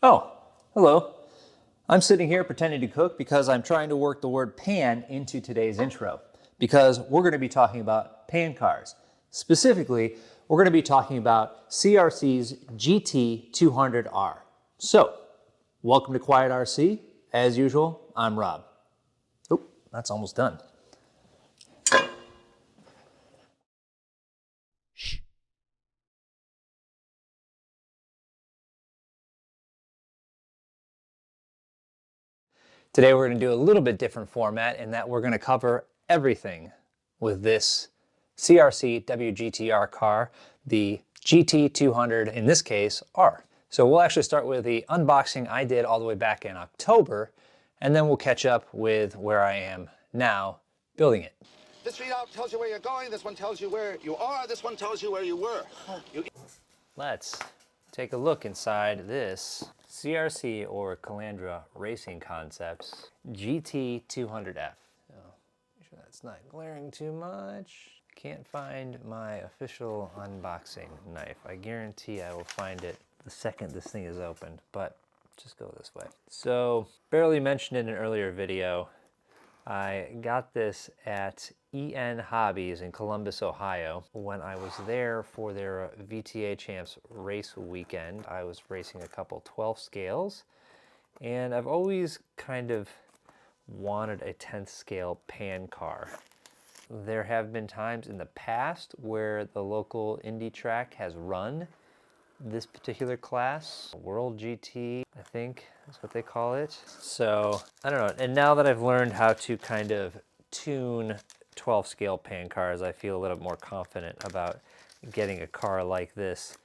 Oh, hello. I'm sitting here pretending to cook because I'm trying to work the word pan into today's intro, because we're going to be talking about pan cars. Specifically, we're going to be talking about CRC's GT-200R. So, welcome to Quiet RC. As usual, I'm Rob. Oh, that's almost done. Today we're going to do a little bit different format in that we're going to cover everything with this CRC WGTR car, the GT200 in this case R. So we'll actually start with the unboxing I did all the way back in October, and then we'll catch up with where I am now building it. This readout tells you where you're going, this one tells you where you are, this one tells you where you were. Let's take a look inside this CRC or Calandra Racing Concepts GT200F. So, make sure that's not glaring too much. Can't find my official unboxing knife. I guarantee I will find it the second this thing is opened, but just go this way. So, barely mentioned in an earlier video, I got this at EN Hobbies in Columbus, Ohio. When I was there for their VTA Champs race weekend, I was racing a couple 12 scales, and I've always kind of wanted a 10th scale pan car. There have been times in the past where the local Indy track has run this particular class, World GT, I think is what they call it. So, I don't know. And now that I've learned how to kind of tune 12 scale pan cars, I feel a little more confident about getting a car like this,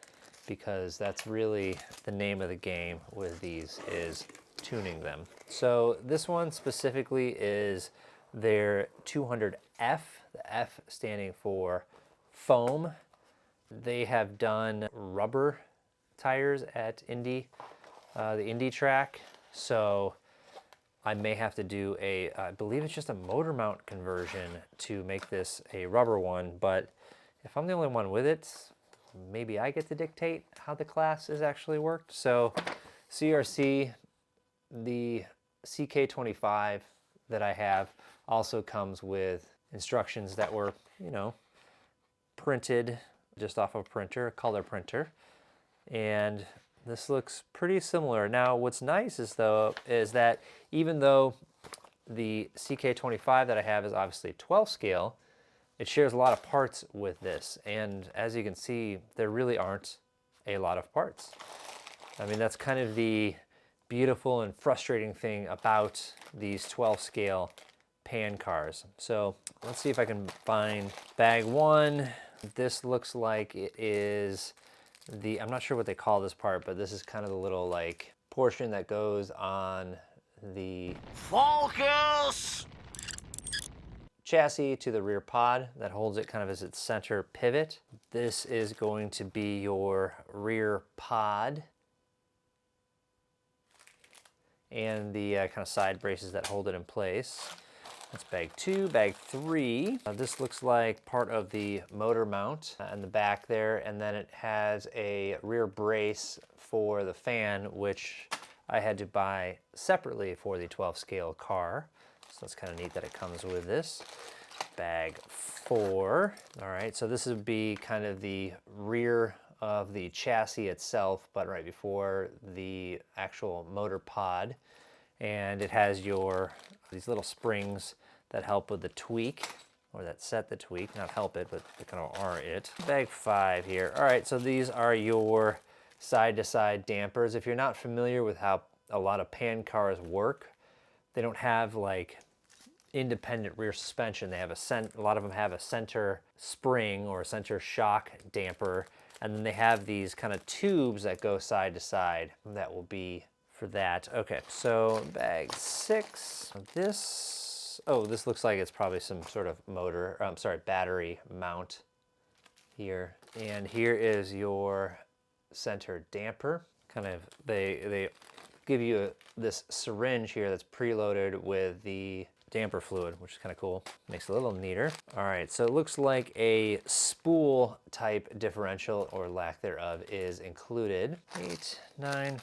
because that's really the name of the game with these, is tuning them. So this one specifically is their 200F, the F standing for foam. They have done rubber tires at Indy, the Indy track, so I may have to do I believe it's just a motor mount conversion to make this a rubber one, but if I'm the only one with it, maybe I get to dictate how the class is actually worked. So CRC, the CK25 that I have also comes with instructions that were, printed just off of a printer, a color printer, and this looks pretty similar. Now, what's nice is that even though the CK25 that I have is obviously 12 scale, it shares a lot of parts with this, and as you can see, there really aren't a lot of parts. I mean, that's kind of the beautiful and frustrating thing about these 12 scale pan cars. So let's see if I can find bag one. This looks like it is I'm not sure what they call this part, but this is kind of the little like portion that goes on the Focus! chassis to the rear pod that holds it kind of as its center pivot. This is going to be your rear pod and the kind of side braces that hold it in place. That's bag two. Bag three, this looks like part of the motor mount in the back there, and then it has a rear brace for the fan, which I had to buy separately for the 12 scale car. So that's kind of neat that it comes with this. Bag four. All right, so this would be kind of the rear of the chassis itself, but right before the actual motor pod. And it has these little springs that help with the tweak, or that set the tweak, not help it, but they kind of are it. Bag five here. All right, so these are your side-to-side dampers. If you're not familiar with how a lot of pan cars work, they don't have like independent rear suspension. They have a lot of them have a center spring or a center shock damper, and then they have these kind of tubes that go side to side. That will be for that. Okay, so bag six. This looks like it's probably some sort of battery mount here. And here is your center damper. Kind of, they give you this syringe here that's preloaded with the damper fluid, which is kind of cool. Makes it a little neater. All right, so it looks like a spool type differential, or lack thereof, is included. 8, 9,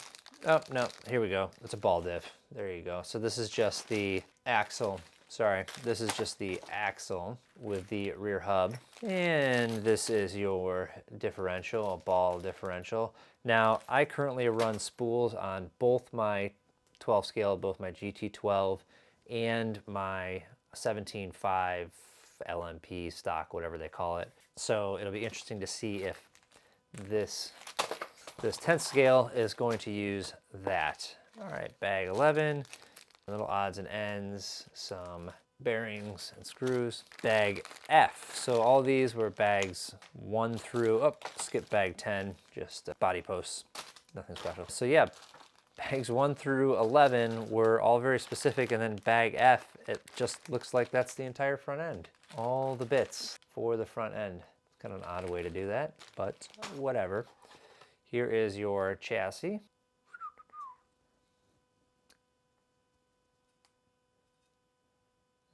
Oh, no, here we go. It's a ball diff. There you go. So this is just the axle. Sorry, this is just the axle with the rear hub. And this is your differential, a ball differential. Now, I currently run spools on both my 12 scale, both my GT12 and my 17.5 LMP stock, whatever they call it. So it'll be interesting to see if this 10th scale is going to use that. All right, bag 11, little odds and ends, some bearings and screws. Bag F, so all these were bags 1 through, oh, skip bag 10, just body posts, nothing special. So yeah, bags 1 through 11 were all very specific, and then bag F, it just looks like that's the entire front end. All the bits for the front end. Kind of an odd way to do that, but whatever. Here is your chassis.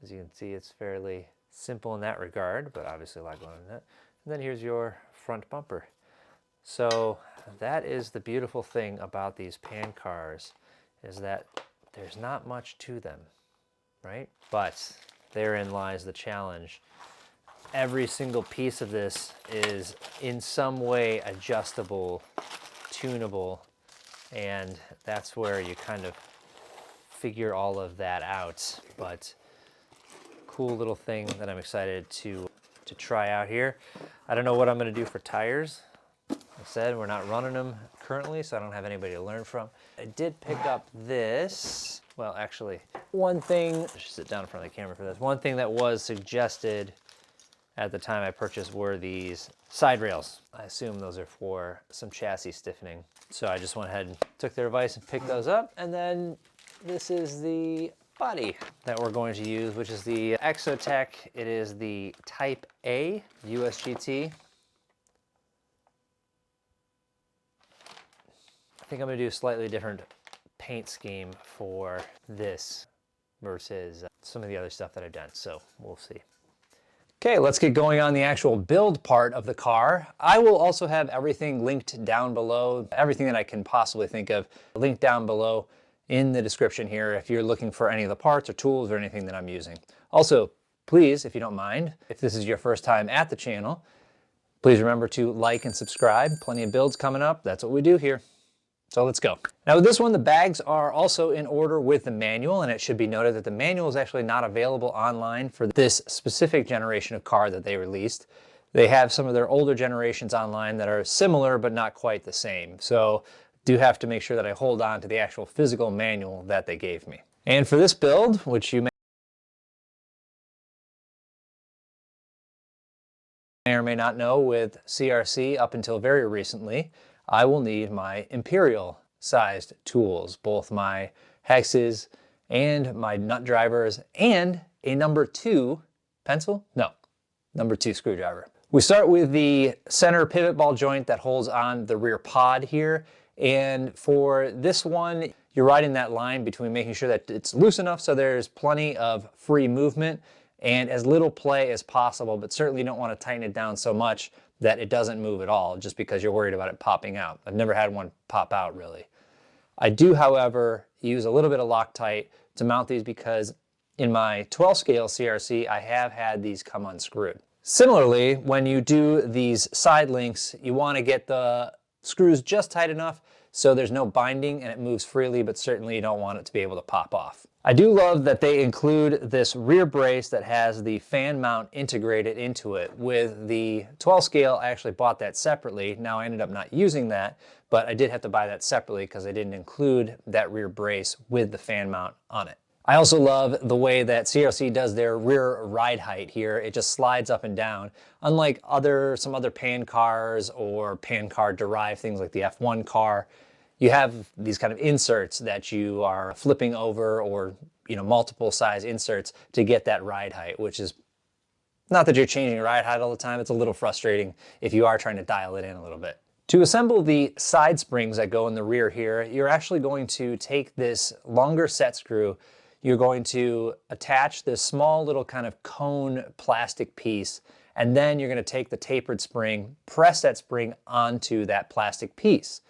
As you can see, it's fairly simple in that regard, but obviously a lot going on in that. And then here's your front bumper. So that is the beautiful thing about these pan cars, is that there's not much to them, right? But therein lies the challenge. Every single piece of this is in some way adjustable, tunable, and that's where you kind of figure all of that out. But cool little thing that I'm excited to try out here. I don't know what I'm going to do for tires. Like I said, we're not running them currently, so I don't have anybody to learn from. I did pick up this. Well, actually, one thing, I should sit down in front of the camera for this. One thing that was suggested at the time I purchased were these side rails. I assume those are for some chassis stiffening. So I just went ahead and took their advice and picked those up. And then this is the body that we're going to use, which is the Exotech. It is the Type A USGT. I think I'm gonna do a slightly different paint scheme for this versus some of the other stuff that I've done, so we'll see. Okay, let's get going on the actual build part of the car. I will also have everything linked down below, everything that I can possibly think of, linked down below in the description here if you're looking for any of the parts or tools or anything that I'm using. Also, please, if you don't mind, if this is your first time at the channel, please remember to like and subscribe. Plenty of builds coming up. That's what we do here. So let's go. Now with this one, the bags are also in order with the manual, and it should be noted that the manual is actually not available online for this specific generation of car that they released. They have some of their older generations online that are similar but not quite the same. So do have to make sure that I hold on to the actual physical manual that they gave me. And for this build, which you may or may not know with CRC up until very recently, I will need my imperial sized tools, both my hexes and my nut drivers and a number 2 pencil? No, number 2 screwdriver. We start with the center pivot ball joint that holds on the rear pod here. And for this one, you're riding that line between making sure that it's loose enough so there's plenty of free movement and as little play as possible, but certainly you don't want to tighten it down so much that it doesn't move at all just because you're worried about it popping out. I've never had one pop out really. I do, however, use a little bit of Loctite to mount these because in my 12 scale CRC, I have had these come unscrewed. Similarly, when you do these side links, you want to get the screws just tight enough so there's no binding and it moves freely, but certainly you don't want it to be able to pop off. I do love that they include this rear brace that has the fan mount integrated into it. With the 12 scale, I actually bought that separately. Now I ended up not using that, but I did have to buy that separately because I didn't include that rear brace with the fan mount on it. I also love the way that CRC does their rear ride height here. It just slides up and down. Unlike some other pan cars or pan car derived things like the F1 car, you have these kind of inserts that you are flipping over, or multiple size inserts to get that ride height, which is not that you're changing ride height all the time. It's a little frustrating if you are trying to dial it in a little bit. To assemble the side springs that go in the rear here, you're actually going to take this longer set screw. You're going to attach this small little kind of cone plastic piece, and then you're going to take the tapered spring, press that spring onto that plastic piece.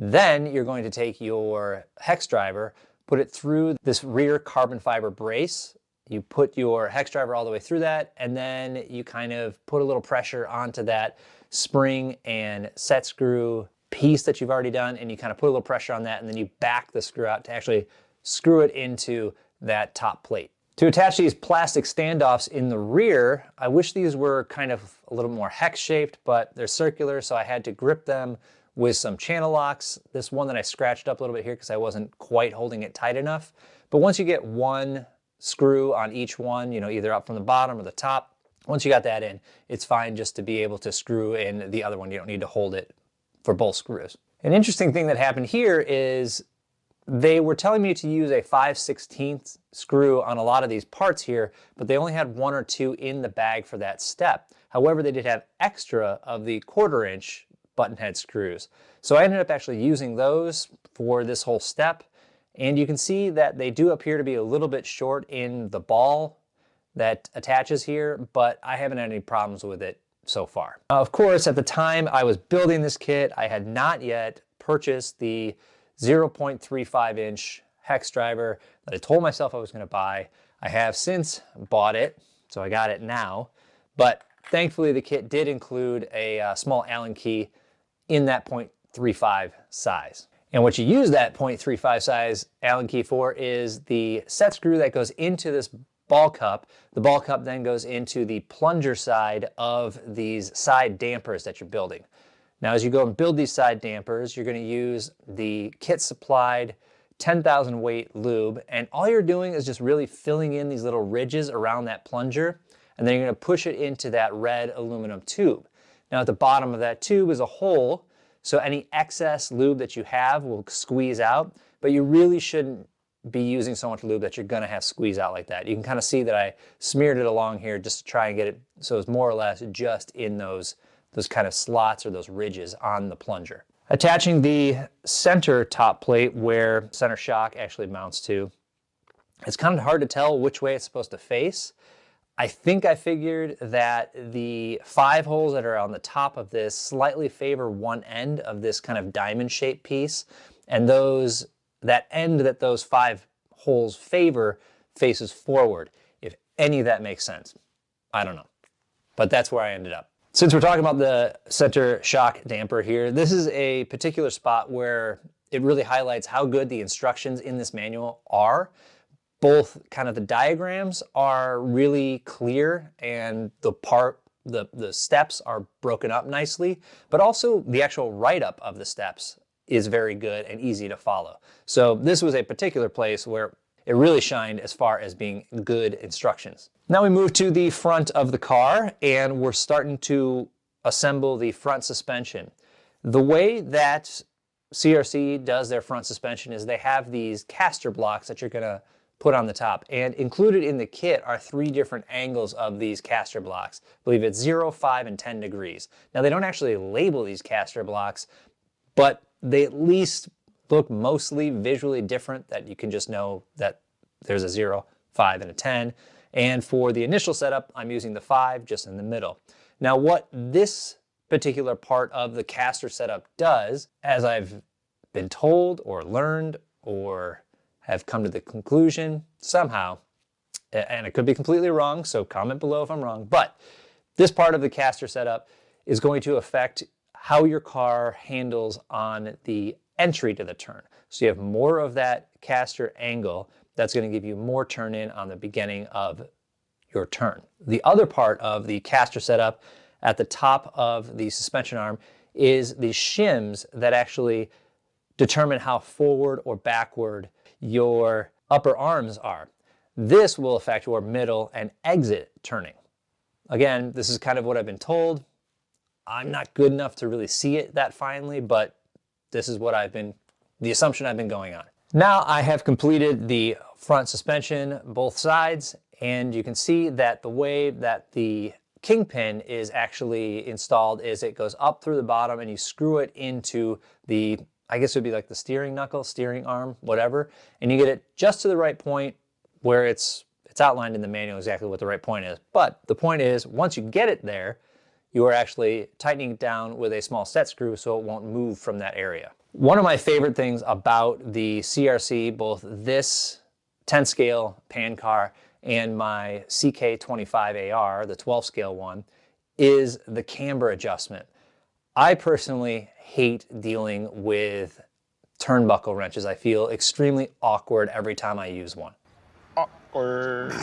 Then you're going to take your hex driver, put it through this rear carbon fiber brace. You put your hex driver all the way through that, and then you kind of put a little pressure onto that spring and set screw piece that you've already done, and you kind of put a little pressure on that, and then you back the screw out to actually screw it into that top plate. To attach these plastic standoffs in the rear, I wish these were kind of a little more hex shaped, but they're circular, so I had to grip them with some channel locks. This one that I scratched up a little bit here because I wasn't quite holding it tight enough. But once you get one screw on each one, either up from the bottom or the top, once you got that in, it's fine just to be able to screw in the other one. You don't need to hold it for both screws. An interesting thing that happened here is they were telling me to use a 5/16 screw on a lot of these parts here, but they only had 1 or 2 in the bag for that step. However, they did have extra of the 1/4 inch button head screws. So I ended up actually using those for this whole step. And you can see that they do appear to be a little bit short in the ball that attaches here, but I haven't had any problems with it so far. Of course, at the time I was building this kit, I had not yet purchased the 0.35 inch hex driver that I told myself I was going to buy. I have since bought it, so I got it now. But thankfully the kit did include a small Allen key in that 0.35 size. And what you use that 0.35 size Allen key for is the set screw that goes into this ball cup. The ball cup then goes into the plunger side of these side dampers that you're building. Now, as you go and build these side dampers, you're going to use the kit supplied 10,000 weight lube, and all you're doing is just really filling in these little ridges around that plunger, and then you're going to push it into that red aluminum tube. Now, at the bottom of that tube is a hole, so any excess lube that you have will squeeze out, but you really shouldn't be using so much lube that you're going to have squeeze out like that. You can kind of see that I smeared it along here just to try and get it so it's more or less just in those kind of slots or those ridges on the plunger. Attaching the center top plate where center shock actually mounts to, it's kind of hard to tell which way it's supposed to face. I think I figured that the 5 holes that are on the top of this slightly favor one end of this kind of diamond shaped piece, and that end that those 5 holes favor faces forward. If any of that makes sense, I don't know, but that's where I ended up. Since we're talking about the center shock damper here, this is a particular spot where it really highlights how good the instructions in this manual are. Both kind of the diagrams are really clear and the steps are broken up nicely, but also the actual write-up of the steps is very good and easy to follow. So this was a particular place where it really shined as far as being good instructions. Now we move to the front of the car and we're starting to assemble the front suspension. The way that CRC does their front suspension is they have these caster blocks that you're going to put on the top, and included in the kit are 3 different angles of these caster blocks. I believe it's 0, 5, and 10 degrees. Now they don't actually label these caster blocks, but they at least look mostly visually different, that you can just know that there's a 0, 5, and a 10. And for the initial setup, I'm using the 5 just in the middle. Now what this particular part of the caster setup does, as I've been told or learned or have come to the conclusion somehow, and it could be completely wrong, so comment below if I'm wrong, but this part of the caster setup is going to affect how your car handles on the entry to the turn. So you have more of that caster angle that's going to give you more turn in on the beginning of your turn. The other part of the caster setup at the top of the suspension arm is the shims that actually determine how forward or backward your upper arms are. This will affect your middle and exit turning. Again, this is kind of what I've been told. I'm not good enough to really see it that finely, but this is what the assumption I've been going on. Now I have completed the front suspension, both sides, and you can see that the way that the kingpin is actually installed is it goes up through the bottom and you screw it into the, I guess it would be like the steering knuckle, steering arm, whatever, and you get it just to the right point where it's outlined in the manual exactly what the right point is. But the point is, once you get it there, you are actually tightening it down with a small set screw so it won't move from that area. One of my favorite things about the CRC, both this 10 scale pan car and my CK25AR, the 12 scale one, is the camber adjustment. I personally hate dealing with turnbuckle wrenches. I feel extremely awkward every time I use one. Awkward.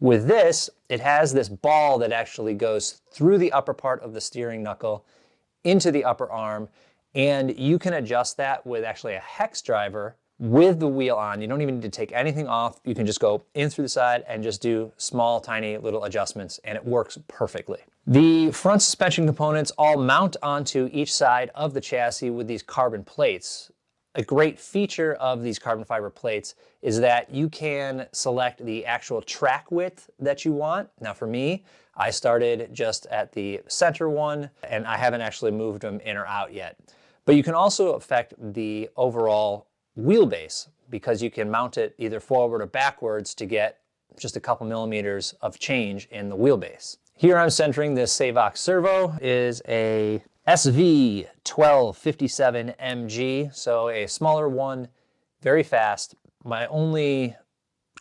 With this, it has this ball that actually goes through the upper part of the steering knuckle into the upper arm, and you can adjust that with actually a hex driver with the wheel on. You don't even need to take anything off. You can just go in through the side and just do small, tiny little adjustments, and it works perfectly. The front suspension components all mount onto each side of the chassis with these carbon plates. A great feature of these carbon fiber plates is that you can select the actual track width that you want. Now for me, I started just at the center one, and I haven't actually moved them in or out yet. But you can also affect the overall wheelbase because you can mount it either forward or backwards to get just a couple millimeters of change in the wheelbase. Here I'm centering this Savox servo. Is a SV1257MG, so a smaller one, very fast. My only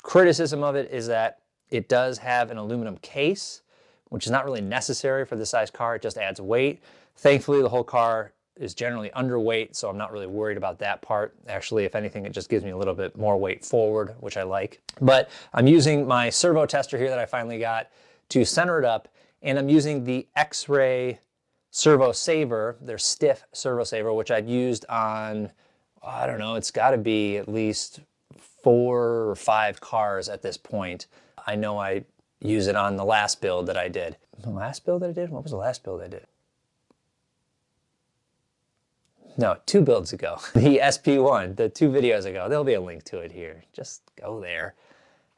criticism of it is that it does have an aluminum case, which is not really necessary for this size car. It just adds weight. Thankfully, the whole car is generally underweight, so I'm not really worried about that part. Actually, if anything, it just gives me a little bit more weight forward, which I like. But I'm using my servo tester here that I finally got to center it up, and I'm using the X-Ray servo saver, their stiff servo saver, which I've used on, I don't know, it's got to be at least 4 or 5 cars at this point. I know I use it on the last build that I did. The last build that I did? What was the last build I did? No, 2 builds ago. The SP1, the 2 videos ago. There'll be a link to it here. Just go there.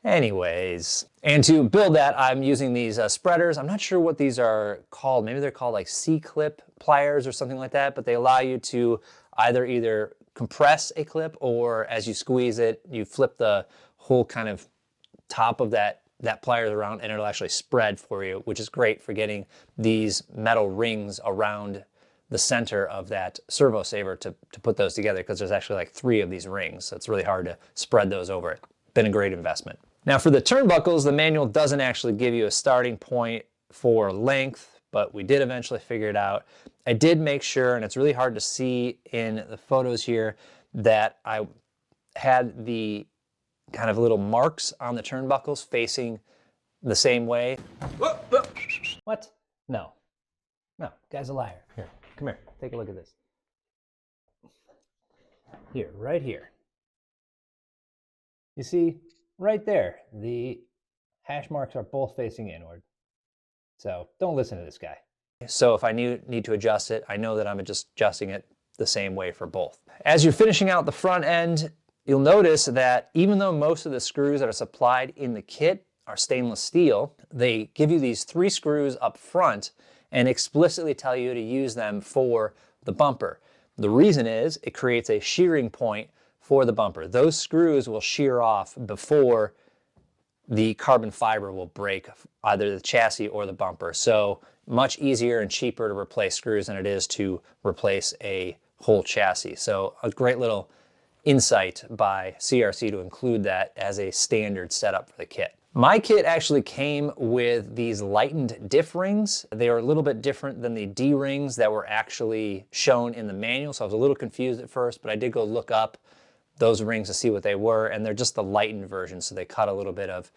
Anyways, and to build that, I'm using these spreaders. I'm not sure what these are called. Maybe they're called like C-clip pliers or something like that, but they allow you to either compress a clip, or as you squeeze it, you flip the whole kind of top of that pliers around, and it'll actually spread for you, which is great for getting these metal rings around the center of that servo saver to put those together, because there's actually like 3 of these rings, so it's really hard to spread those over it. Been a great investment. Now for the turnbuckles, the manual doesn't actually give you a starting point for length, but we did eventually figure it out. I did make sure, and it's really hard to see in the photos here, that I had the kind of little marks on the turnbuckles facing the same way. What? No. No, guy's a liar. Here, come here, take a look at this. Here, right here. You see, right there, the hash marks are both facing inward. So don't listen to this guy. So if I need to adjust it, I know that I'm just adjusting it the same way for both. As you're finishing out the front end, you'll notice that even though most of the screws that are supplied in the kit are stainless steel, they give you these 3 screws up front and explicitly tell you to use them for the bumper. The reason is it creates a shearing point for the bumper. Those screws will shear off before the carbon fiber will break either the chassis or the bumper. So much easier and cheaper to replace screws than it is to replace a whole chassis. So a great little insight by CRC to include that as a standard setup for the kit. My kit actually came with these lightened diff rings. They are a little bit different than the D rings that were actually shown in the manual, so I was a little confused at first, but I did go look up those rings to see what they were, and they're just the lightened version, so they cut a little bit of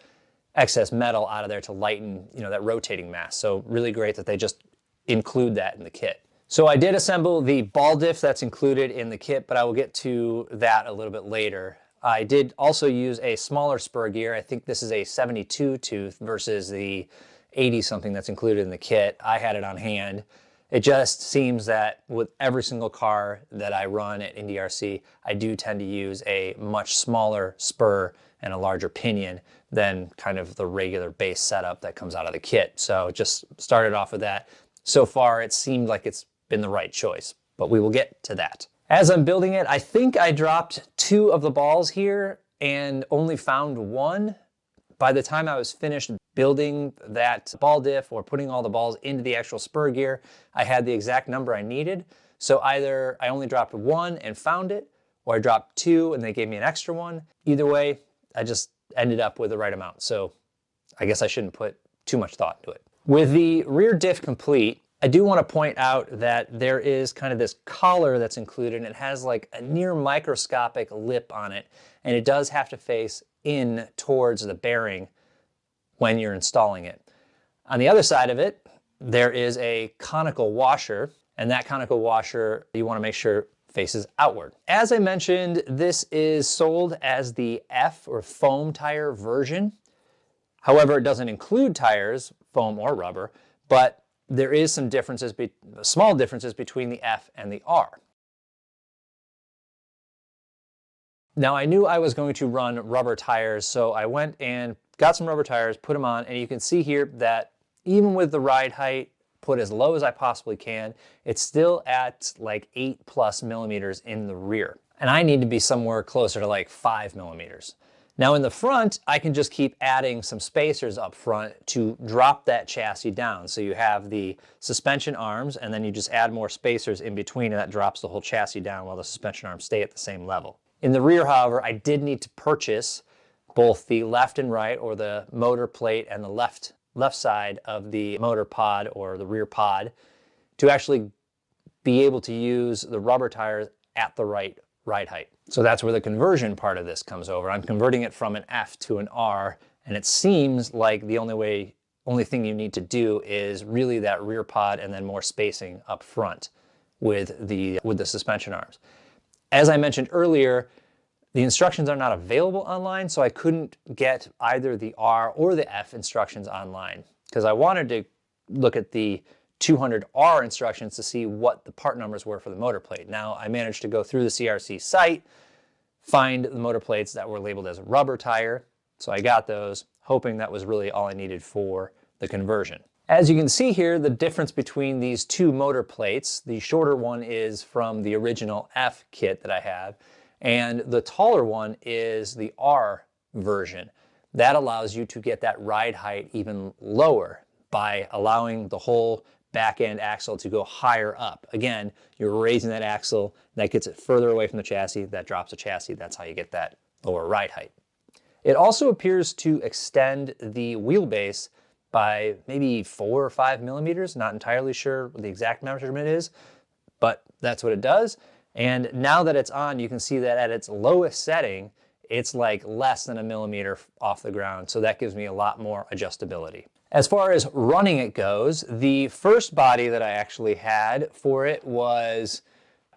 excess metal out of there to lighten, that rotating mass. So really great that they just include that in the kit. So I did assemble the ball diff that's included in the kit, but I will get to that a little bit later. I did also use a smaller spur gear. I think this is a 72 tooth versus the 80 something that's included in the kit. I had it on hand. It just seems that with every single car that I run at Indy RC, I do tend to use a much smaller spur and a larger pinion than kind of the regular base setup that comes out of the kit. So just started off with that. So far, it seemed like it's been the right choice, but we will get to that. As I'm building it, I think I dropped 2 of the balls here and only found 1. By the time I was finished building that ball diff or putting all the balls into the actual spur gear, I had the exact number I needed. So either I only dropped one and found it, or I dropped two and they gave me an extra one. Either way, I just ended up with the right amount. So I guess I shouldn't put too much thought into it. With the rear diff complete, I do want to point out that there is kind of this collar that's included, and it has like a near microscopic lip on it, and it does have to face in towards the bearing when you're installing it. On the other side of it, there is a conical washer, and that conical washer you want to make sure faces outward. As I mentioned, this is sold as the F or foam tire version. However, it doesn't include tires, foam or rubber, but there is some differences, small differences between the F and the R. Now I knew I was going to run rubber tires, so I went and got some rubber tires, put them on, and you can see here that even with the ride height put as low as I possibly can, it's still at like 8+ millimeters in the rear. And I need to be somewhere closer to like 5 millimeters. Now in the front, I can just keep adding some spacers up front to drop that chassis down. So you have the suspension arms, and then you just add more spacers in between, and that drops the whole chassis down while the suspension arms stay at the same level. In the rear, however, I did need to purchase both the left and right, or the motor plate and the left side of the motor pod or the rear pod, to actually be able to use the rubber tires at the right ride height. So that's where the conversion part of this comes over. I'm converting it from an F to an R, and it seems like the only thing you need to do is really that rear pod and then more spacing up front with the suspension arms. As I mentioned earlier, the instructions are not available online, so I couldn't get either the R or the F instructions online, because I wanted to look at the 200R instructions to see what the part numbers were for the motor plate. Now I managed to go through the CRC site, find the motor plates that were labeled as rubber tire, so I got those, hoping that was really all I needed for the conversion. As you can see here, the difference between these two motor plates, the shorter one is from the original F kit that I have, and the taller one is the R version. That allows you to get that ride height even lower by allowing the whole back end axle to go higher up. Again, you're raising that axle, that gets it further away from the chassis, that drops the chassis, that's how you get that lower ride height. It also appears to extend the wheelbase by maybe 4 or 5 millimeters, not entirely sure what the exact measurement is, but that's what it does. And now that it's on, you can see that at its lowest setting, it's like less than a millimeter off the ground, so that gives me a lot more adjustability. As far as running it goes, the first body that I actually had for it was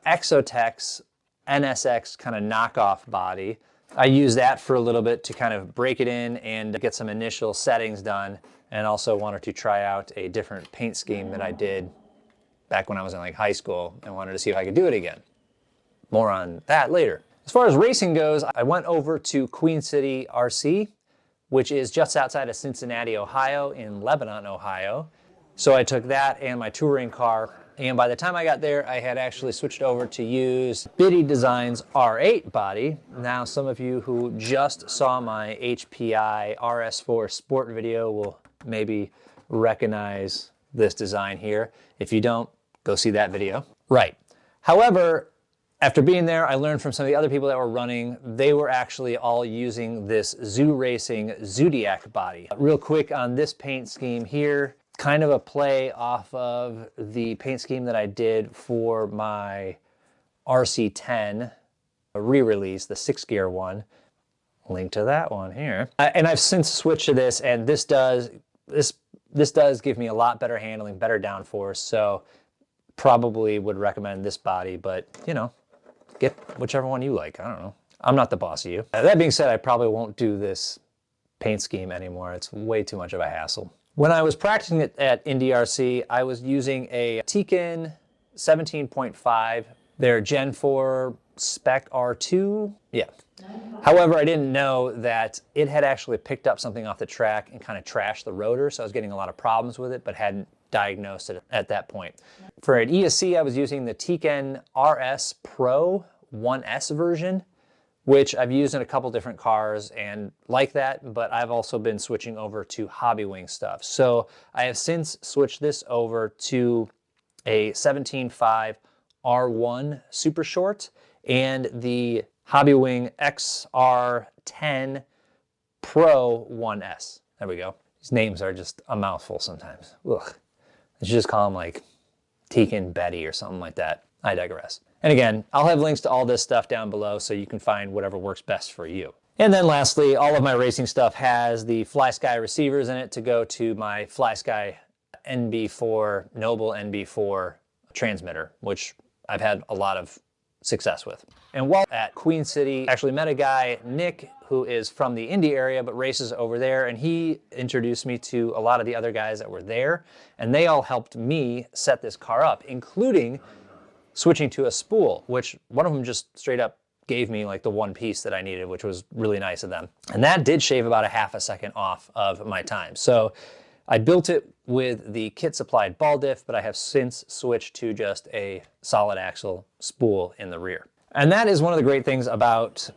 Exotech's NSX kind of knockoff body. I used that for a little bit to kind of break it in and get some initial settings done, and also wanted to try out a different paint scheme that I did back when I was in like high school and wanted to see if I could do it again. More on that later. As far as racing goes, I went over to Queen City RC, which is just outside of Cincinnati, Ohio, in Lebanon, Ohio. So I took that and my touring car, and by the time I got there, I had actually switched over to use Biddy Designs R8 body. Now, some of you who just saw my HPI RS4 Sport video will maybe recognize this design here. If you don't, go see that video. Right. However, after being there, I learned from some of the other people that were running, they were actually all using this Zoo Racing Zodiac body. Real quick on this paint scheme here, kind of a play off of the paint scheme that I did for my RC10 re-release, the 6-gear one. Link to that one here. And I've since switched to this, and this does give me a lot better handling, better downforce, so probably would recommend this body, but you know, get whichever one you like. I don't know. I'm not the boss of you. That being said, I probably won't do this paint scheme anymore. It's way too much of a hassle. When I was practicing it at Indy RC, I was using a Tekin 17.5, their Gen 4 Spec R2. Yeah. However, I didn't know that it had actually picked up something off the track and kind of trashed the rotor, so I was getting a lot of problems with it, but hadn't diagnosed it at that point. For an ESC, I was using the Tekin RS Pro 1S version, which I've used in a couple different cars and like that, but I've also been switching over to Hobbywing stuff. So I have since switched this over to a 17.5 R1 Super Short and the Hobbywing XR10 Pro 1S. There we go. These names are just a mouthful sometimes. Ugh. I should just call them like Tekin Betty or something like that. I digress. And again, I'll have links to all this stuff down below so you can find whatever works best for you. And then lastly, all of my racing stuff has the FlySky receivers in it to go to my FlySky NB4, Noble NB4 transmitter, which I've had a lot of success with. And while at Queen City, I actually met a guy, Nick, who is from the Indy area but races over there, and he introduced me to a lot of the other guys that were there, and they all helped me set this car up, including switching to a spool, which one of them just straight up gave me like the one piece that I needed, which was really nice of them. And that did shave about a half a second off of my time. So I built it with the kit supplied ball diff, but I have since switched to just a solid axle spool in the rear. And that is one of the great things about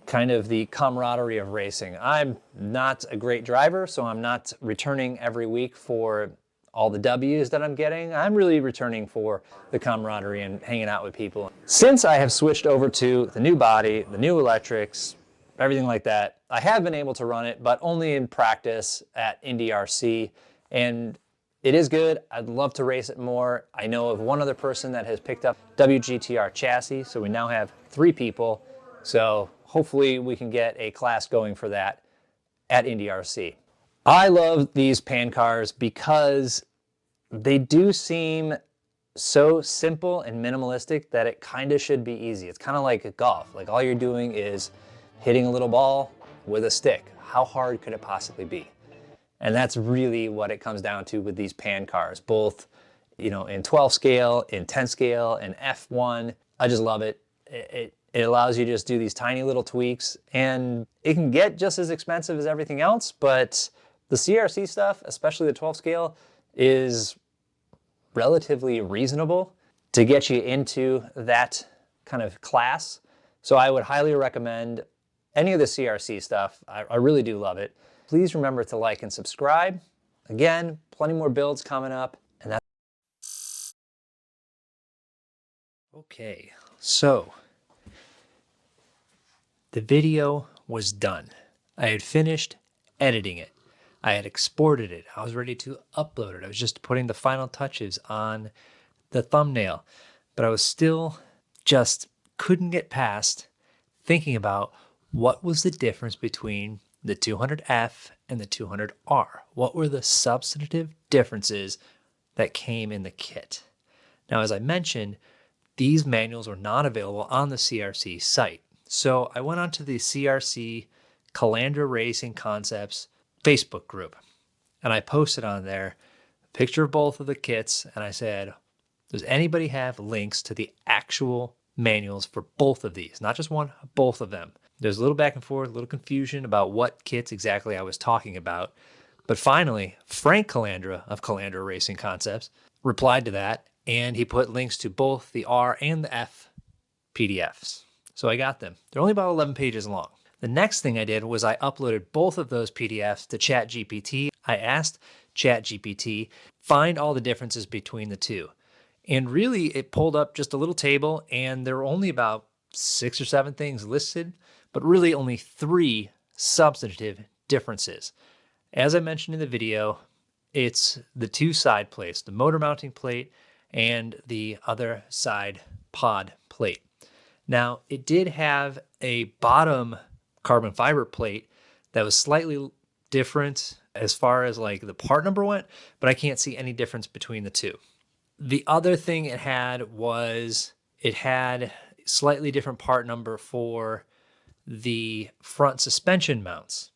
kind of the camaraderie of racing. I'm not a great driver, so I'm not returning every week for all the W's that I'm getting. I'm really returning for the camaraderie and hanging out with people. Since I have switched over to the new body, the new electrics, everything like that, I have been able to run it, but only in practice at Indy RC, and it is good. I'd love to race it more. I know of one other person that has picked up WGTR chassis, so we now have 3 people. So hopefully we can get a class going for that at Indy RC. I love these pan cars because they do seem so simple and minimalistic that it kind of should be easy. It's kind of like a golf. Like all you're doing is hitting a little ball with a stick. How hard could it possibly be? And that's really what it comes down to with these pan cars, both, you know, in 12 scale, in 10 scale, and F1. I just love it. It allows you to just do these tiny little tweaks, and it can get just as expensive as everything else, but the CRC stuff, especially the 12 scale, is relatively reasonable to get you into that kind of class. So I would highly recommend any of the CRC stuff. I really do love it. Please remember to like and subscribe. Again, plenty more builds coming up. And that's okay. So the video was done. I had finished editing it. I had exported it. I was ready to upload it. I was just putting the final touches on the thumbnail, but I was still just couldn't get past thinking about what was the difference between the 200F and the 200R. What were the substantive differences that came in the kit? Now, as I mentioned, these manuals were not available on the CRC site. So I went onto the CRC Calandra Racing Concepts Facebook group, and I posted on there a picture of both of the kits, and I said, does anybody have links to the actual manuals for both of these? Not just one, both of them. There's a little back and forth, a little confusion about what kits exactly I was talking about. But finally, Frank Calandra of Calandra Racing Concepts replied to that, and he put links to both the R and the F PDFs. So I got them. They're only about 11 pages long. The next thing I did was I uploaded both of those PDFs to ChatGPT. I asked ChatGPT, find all the differences between the two. And really, it pulled up just a little table, and there were only about 6 or 7 things listed, but really only 3 substantive differences. As I mentioned in the video, it's the 2 side plates, the motor mounting plate and the other side pod plate. Now, it did have a bottom carbon fiber plate that was slightly different as far as like the part number went, but I can't see any difference between the two. The other thing it had was it had slightly different part number for the front suspension mounts.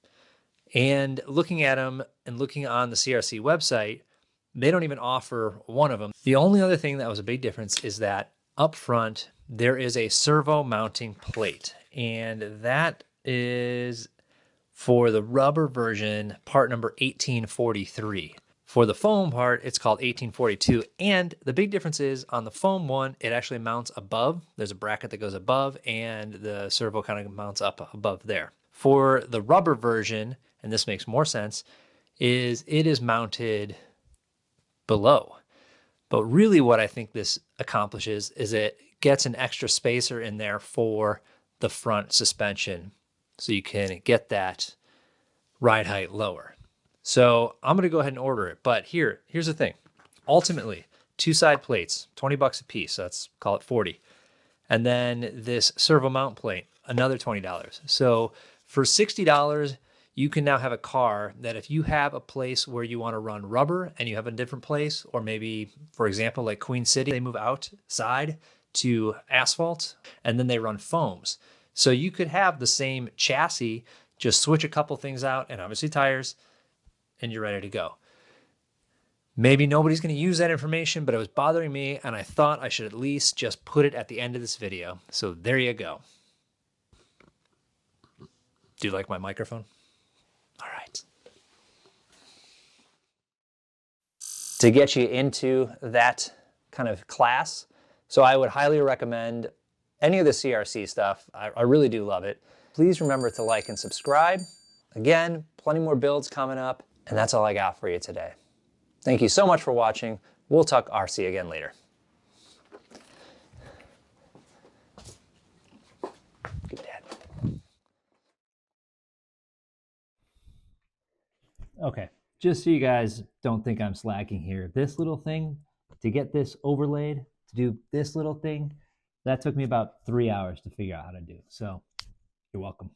And looking at them and looking on the CRC website, they don't even offer one of them. The only other thing that was a big difference is that up front, there is a servo mounting plate, and that is for the rubber version, part number 1843. For the foam part, it's called 1842, and the big difference is on the foam one, it actually mounts above. There's a bracket that goes above, and the servo kind of mounts up above there. For the rubber version, and this makes more sense, is it is mounted below. But really what I think this accomplishes is it gets an extra spacer in there for the front suspension, so you can get that ride height lower. So I'm gonna go ahead and order it. But here's the thing. Ultimately, 2 side plates, 20 bucks a piece. So let's call it 40. And then this servo mount plate, another $20. So for $60, you can now have a car that if you have a place where you want to run rubber and you have a different place, or maybe, for example, like Queen City, they move outside to asphalt and then they run foams. So you could have the same chassis, just switch a couple things out and obviously tires, and you're ready to go. Maybe nobody's going to use that information, but it was bothering me, and I thought I should at least just put it at the end of this video. So there you go. Do you like my microphone? All right. To get you into that kind of class, so I would highly recommend any of the CRC stuff. I really do love it. Please remember to like and subscribe. Again, plenty more builds coming up, and that's all I got for you today. Thank you so much for watching. We'll talk RC again later. Good dad. Okay, just so you guys don't think I'm slacking here, this little thing, to get this overlaid, to do this little thing, that took me about 3 hours to figure out how to do. So you're welcome.